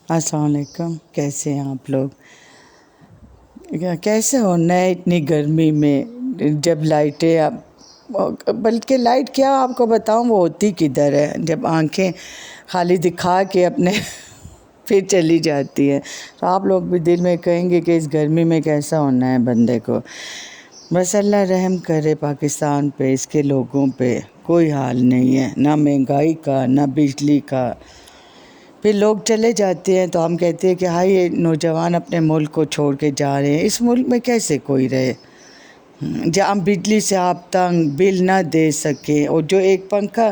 السلام علیکم، کیسے ہیں آپ لوگ؟ کیسے ہونا ہے اتنی گرمی میں جب لائٹیں بلکہ لائٹ کیا آپ کو بتاؤں وہ ہوتی کدھر ہے، جب آنکھیں خالی دکھا کے اپنے پھر چلی جاتی ہے. تو آپ لوگ بھی دل میں کہیں گے کہ اس گرمی میں کیسا ہونا ہے بندے کو. بس اللہ رحم کرے پاکستان پہ، اس کے لوگوں پہ. کوئی حال نہیں ہے، نہ مہنگائی کا نہ بجلی کا. پھر لوگ چلے جاتے ہیں تو ہم کہتے ہیں کہ ہائی یہ نوجوان اپنے ملک کو چھوڑ کے جا رہے ہیں. اس ملک میں کیسے کوئی رہے جہاں بجلی سے آپ تنگ، بل نہ دے سکیں، اور جو ایک پنکھا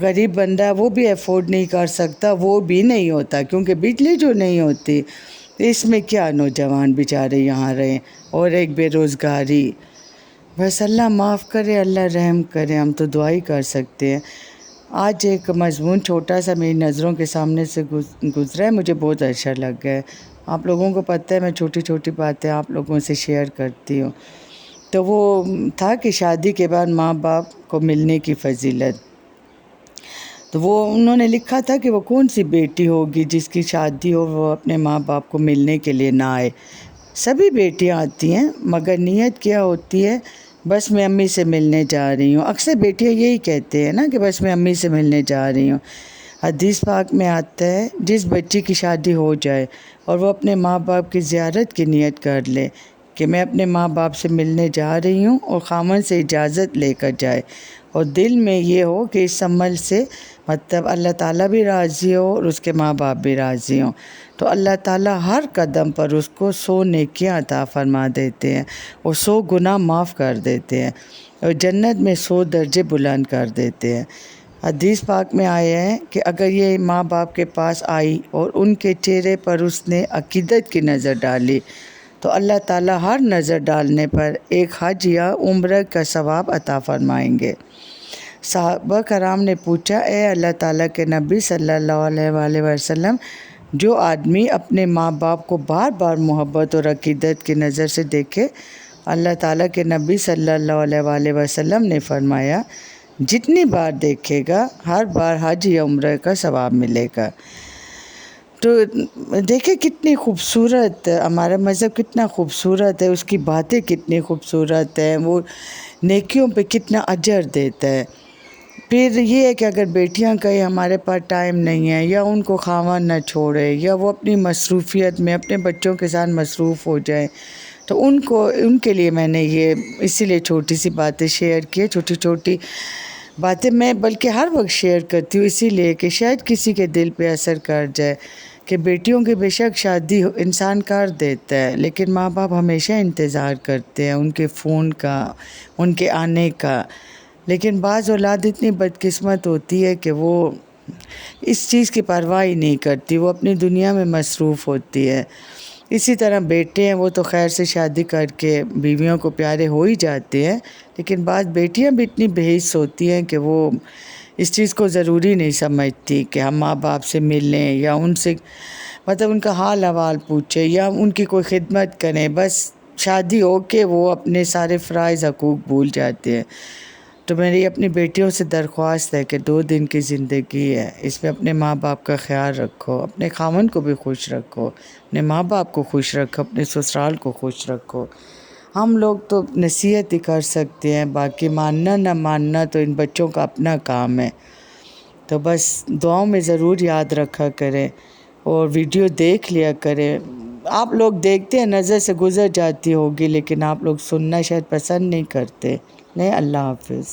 غریب بندہ ہے وہ بھی افورڈ نہیں کر سکتا، وہ بھی نہیں ہوتا کیونکہ بجلی جو نہیں ہوتی. اس میں کیا نوجوان بیچارے یہاں رہیں، اور ایک بے روزگاری. بس اللہ معاف کرے، اللہ رحم کرے، ہم تو دعا ہی کر سکتے ہیں. آج ایک مضمون چھوٹا سا میری نظروں کے سامنے سے گزرا ہے، مجھے بہت اچھا لگ گیا ہے. آپ لوگوں کو پتہ ہے میں چھوٹی چھوٹی باتیں آپ لوگوں سے شیئر کرتی ہوں. تو وہ تھا کہ شادی کے بعد ماں باپ کو ملنے کی فضیلت. تو وہ انہوں نے لکھا تھا کہ وہ کون سی بیٹی ہوگی جس کی شادی ہو وہ اپنے ماں باپ کو ملنے کے لیے نہ آئے. سبھی بیٹیاں آتی ہیں، مگر نیت کیا ہوتی ہے؟ بس میں امی سے ملنے جا رہی ہوں. اکثر بیٹیاں یہی کہتے ہیں نا کہ بس میں امی سے ملنے جا رہی ہوں. حدیث پاک میں آتا ہے جس بچی کی شادی ہو جائے اور وہ اپنے ماں باپ کی زیارت کی نیت کر لے کہ میں اپنے ماں باپ سے ملنے جا رہی ہوں، اور خامن سے اجازت لے کر جائے، اور دل میں یہ ہو کہ اس عمل سے مطلب اللہ تعالیٰ بھی راضی ہو اور اس کے ماں باپ بھی راضی ہوں، تو اللہ تعالیٰ ہر قدم پر اس کو 100 نیکیاں عطا فرما دیتے ہیں اور 100 گناہ معاف کر دیتے ہیں، اور جنت میں 100 درجے بلند کر دیتے ہیں. حدیث پاک میں آیا ہے کہ اگر یہ ماں باپ کے پاس آئی اور ان کے چہرے پر اس نے عقیدت کی نظر ڈالی تو اللہ تعالیٰ ہر نظر ڈالنے پر ایک حج یا عمرہ کا ثواب عطا فرمائیں گے. صحابہ کرام نے پوچھا، اے اللہ تعالیٰ کے نبی صلی اللہ علیہ وآلہ وسلم، جو آدمی اپنے ماں باپ کو بار بار محبت اور عقیدت کی نظر سے دیکھے؟ اللہ تعالیٰ کے نبی صلی اللہ علیہ وآلہ وسلم نے فرمایا، جتنی بار دیکھے گا ہر بار حج یا عمرہ کا ثواب ملے گا. تو دیکھیں کتنی خوبصورت ہمارا مذہب، کتنا خوبصورت ہے، اس کی باتیں کتنی خوبصورت ہیں، وہ نیکیوں پہ کتنا اجر دیتا ہے. پھر یہ ہے کہ اگر بیٹیاں کہیں ہمارے پاس ٹائم نہیں ہے، یا ان کو خاوند نہ چھوڑے، یا وہ اپنی مصروفیت میں اپنے بچوں کے ساتھ مصروف ہو جائیں، تو ان کے لیے میں نے یہ اسی لیے چھوٹی سی باتیں شیئر کی. چھوٹی چھوٹی باتیں میں بلکہ ہر وقت شیئر کرتی ہوں، اسی لیے کہ شاید کسی کے دل پہ اثر کر جائے کہ بیٹیوں کی بے شک شادی انسان کر دیتا ہے، لیکن ماں باپ ہمیشہ انتظار کرتے ہیں ان کے فون کا، ان کے آنے کا. لیکن بعض اولاد اتنی بدقسمت ہوتی ہے کہ وہ اس چیز کی پرواہ ہی نہیں کرتی، وہ اپنی دنیا میں مصروف ہوتی ہے. اسی طرح بیٹے ہیں، وہ تو خیر سے شادی کر کے بیویوں کو پیارے ہو ہی جاتے ہیں، لیکن بعض بیٹیاں بھی اتنی بے حس ہوتی ہیں کہ وہ اس چیز کو ضروری نہیں سمجھتی کہ ہم ماں باپ سے ملیں، یا ان سے مطلب ان کا حال احوال پوچھیں، یا ان کی کوئی خدمت کریں. بس شادی ہو کے وہ اپنے سارے فرائض حقوق بھول جاتے ہیں. تو میری اپنی بیٹیوں سے درخواست ہے کہ 2 دن کی زندگی ہے، اس میں اپنے ماں باپ کا خیال رکھو، اپنے خاوند کو بھی خوش رکھو، اپنے ماں باپ کو خوش رکھو، اپنے سسرال کو خوش رکھو. ہم لوگ تو نصیحت ہی کر سکتے ہیں، باقی ماننا نہ ماننا تو ان بچوں کا اپنا کام ہے. تو بس دعاؤں میں ضرور یاد رکھا کریں، اور ویڈیو دیکھ لیا کریں. آپ لوگ دیکھتے ہیں نظر سے گزر جاتی ہوگی، لیکن آپ لوگ سننا شاید پسند نہیں کرتے. نہیں، اللہ حافظ.